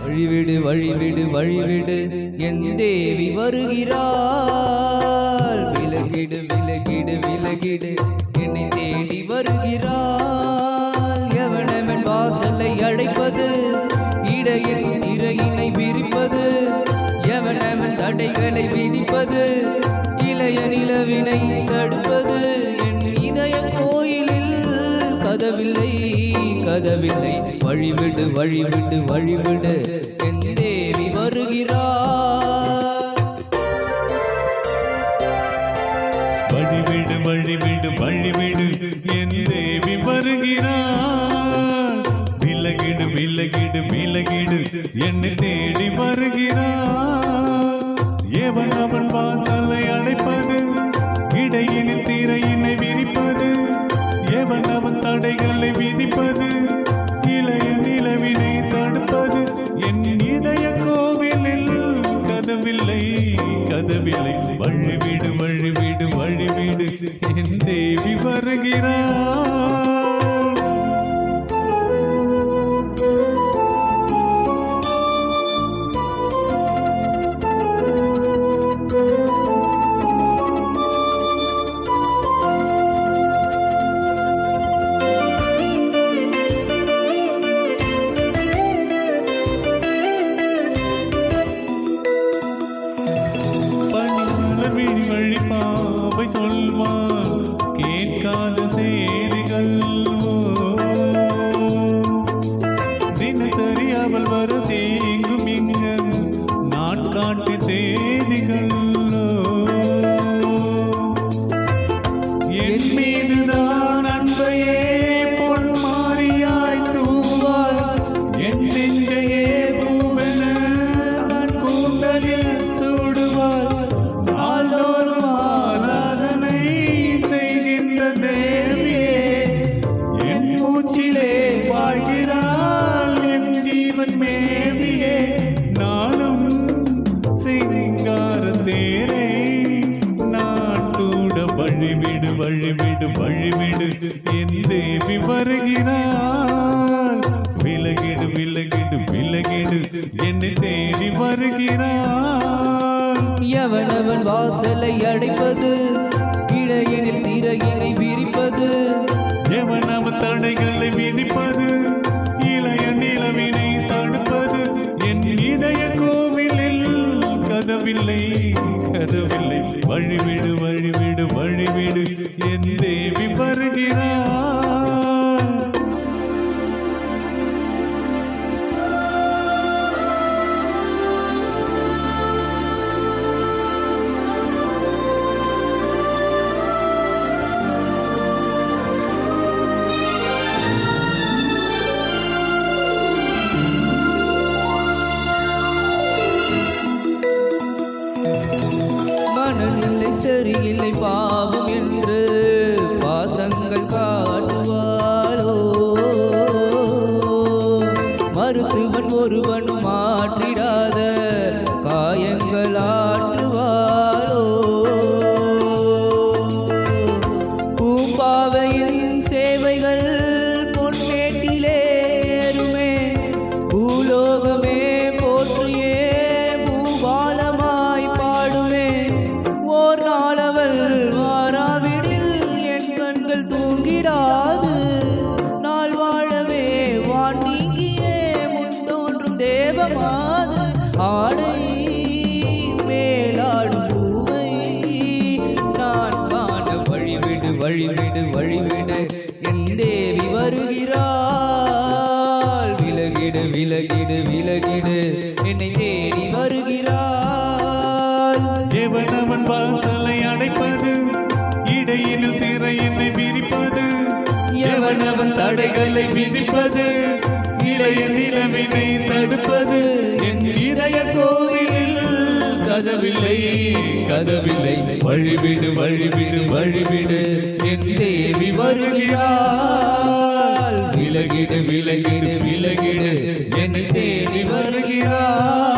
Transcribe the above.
வழிவிடு வழிவிடு வழிவிடு என் தேவி வருகிறாள். விலகிடு விலகிடு விலகிடு என்னை தேடி வருகிறாள். எவனவன் வாசலை அடைப்பது, இடையில் திரையினை விரிப்பது, எவனவன் தடைகளை விதிப்பது, இளைய நிலவினை தடுப்பது. என் இதய கோயிலில் கதவில்லை கதவில்லை. வழிவிடு வழிவிடு வழிவிடு என் தேவி வருகிறார். வழிவிடு வழிவிடு வழிவிடு என் தேவி வருகிறார். விலகிடு விலகிடு விலகிடு என்னை தேடி வருகிறார். எவன் அவன் வாசலை அடைப்பது, இடையினில் திரையினை விரிப்பது, எவன் அவன் தடைகளை விதிப்பது, இளைய நிலவினை தடுப்பது. என் இதய கோவிலில் கதவில்லை கதவில்லை. வழிவிடு வழிவிடு வழிவிடு என் தேவி வருகிறார். வழி பாவை சொல்வார் கேட்காத செய்திகள். தினசரி அவள் வரும் தேங்கும் இங்க நாட்காட்டு தேதிகள். என் மீதுதான் அன்பையே பொன்மாரியாய் தூவாள். என் நெஞ்சையே பூவென தன் கூந்தலில் சூடுவாள். நாள்தோறும் ஆராதனை செய்கின்ற தேவியே, என் மூச்சிலே வாழ்கிறாள் என் ஜீவன் மேவியே. நாளும் சிங்கார தேரே நான் கூட. வழிவிடு வழிவிடு வழிவிடு என் தேவி வருகிறாள். விலகிடு விலகிடு விலகிடு என்னை தேடி வருகிறாள். எவனவன் வாசலை அடைப்பது, இடையினில் திரையினை விரிப்பது, எவன் அவன் தடைகளை விதிப்பது, இளைய நிலவினை தடுப்பது. என் இதய கோவிலில் கதவில்லை கதவில்லை. வழிவிடு வழிவிடு வழிவிடு என் தேவி வருகிறார். மனநிலை சரியில்லை பாவம் என்று பாசங்கள் காட்டுவாளோ. மருத்துவன் ஒருவன் மாற்றிடாத காயங்கள் ஆற்றுவாளோ. பூம்பாவையின் சேவைகள் பொன்னேட்டிலே ஏறுமே, பூலோகமே போற்றியே பூபாலமாய் பாடுமே. ஓர் நாளவள் வாராவிடில் என் கண்கள் தூங்கிடாது. நாள் வாழவே வான் நீங்கியே முன் தோன்றும் தேவமாது. ஆடை மேலாடும் பூவை நான் காண வழிவிடு வழிவிடு வழிவிடு என் தேவி வருகிறாள். விலகிடு விலகிடு விலகிடு என்னை தேடி வருகிறாள். எவனவன் வாசலை அடைப்பது, இடையில் திரையினை விரிப்பது, எவனவன் தடைகளை விதிப்பது, இளைய நிலவினை தடுப்பது. என் இதய கோவில் கதவில்லை கதவில்லை வழிவிடு வழிவிடு வழிவிடு என் தேவி வருகிறாள் விலகிடு விலகிடு விலகிடு என்னை தேடி வருகிறாள்